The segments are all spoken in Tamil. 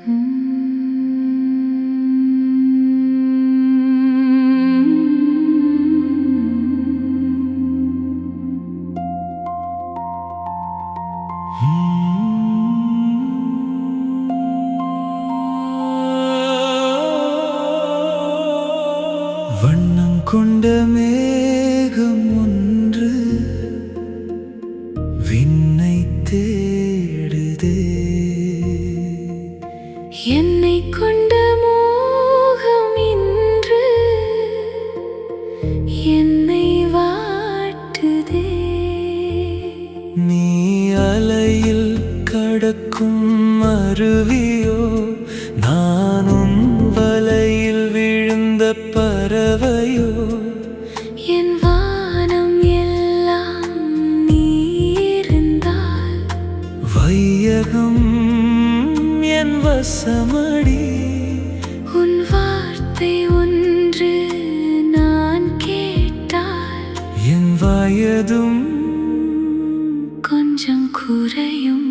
வண்ணம் கொண்ட மேகம் ஒன்று விண்ணை தேடுதே. என்னை கொண்ட மோகம் இன்று என்னை வாட்டுதே. நீ அலையில் கடக்கும் அருவியோ, நானும் வலையில் விழுந்த பறவையோ. என் வானம் எல்லாம் நீ இருந்தால் வையகம் என் வசமடி. உன் வார்த்தை ஒன்று நான் கேட்டால் என் வயதும் கொஞ்சம் குறையும்.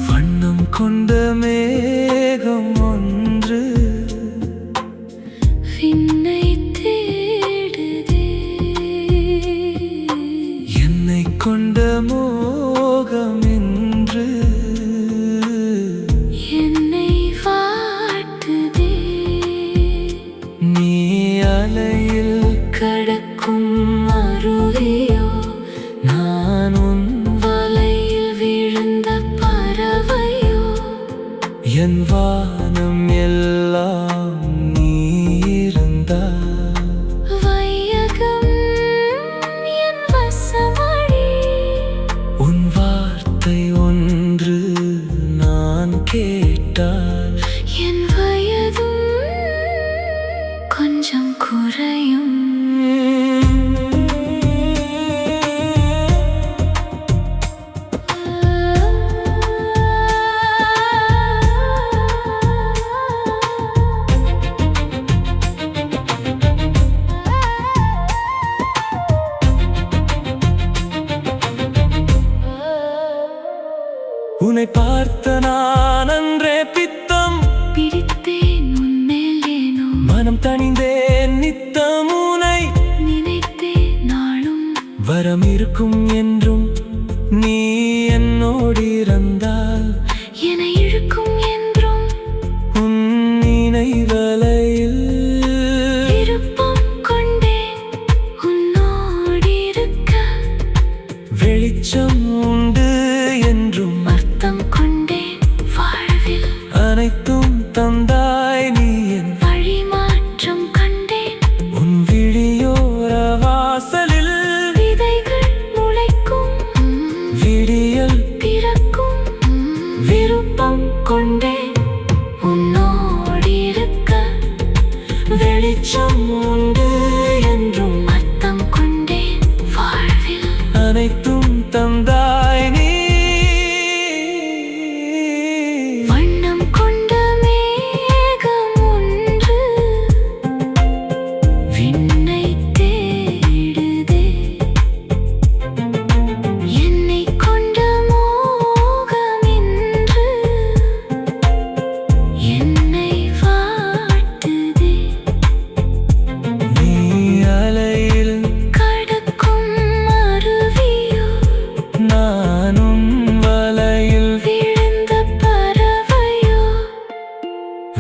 வண்ணம் கொண்ட மேகம் ஒன்று விண்ணை தேடுதே. என்னை கொண்ட மோகம் என்று என்னை வாட்டுதே. நீ அலையில் கடக்கும் அருவியோ, நான் உன் வலையில் விழுந்த பறவையோ. என் வானம் எல்லாம் நீ இருந்தால் வையகம் என் வசமடி. உன் வார்த்தை ஒன்று நான் கேட்டால் என் வயதும் கொஞ்சம் குறையும். உன்னை பார்த்த நான் அன்றே பித்தம் பிடித்தேன் உன்மேல் ஏனோ, மனம் தணிந்தேன் நித்தம் உனை நினைத்தேன் நாளும். வரம் இருக்கும் என்றும் நீ என்னோடு இருந்தால் என இழுக்கும் என்றும் உன் நினைவலையில் விருப்பம் கொண்டேன் உன்னோடிருக்க. வெளிச்சம் உண்டு என்றும் அர்த்தம் கொண்டேன் வாழ்வில் அனைத்தும் தந்தாய் நீ. என் வழி மாற்றம் கண்டேன். உன் விழியோர வாசலில் விதைகள் முளைக்கும், விடியல் பிறக்கும். விருப்பம் கொண்டேன் உன்னோடிருக்க. வெளிச்சம் உண்டு என்றும் அர்த்தம் கொண்டேன் வாழ்வில் அனைத்தும் தந்தாய் நீ. வண்ணம் கொண்ட மேகம் ஒன்று விண்ணை தேடுதே. என்னை கொண்ட மோகம் இன்று என்னை வாட்டுதே. நீ அலையில் கடக்கும் அருவியோ, நானும் வலையில் விழுந்த பறவையோ.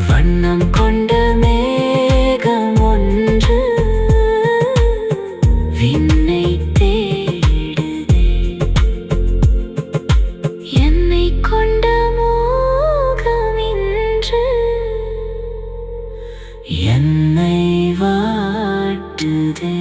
வண்ணம் கொண்ட மேகம் ஒன்று விண்ணை தேடுதே. என்னை கொண்ட மோகம் இன்று என்னை வாட்டுதே.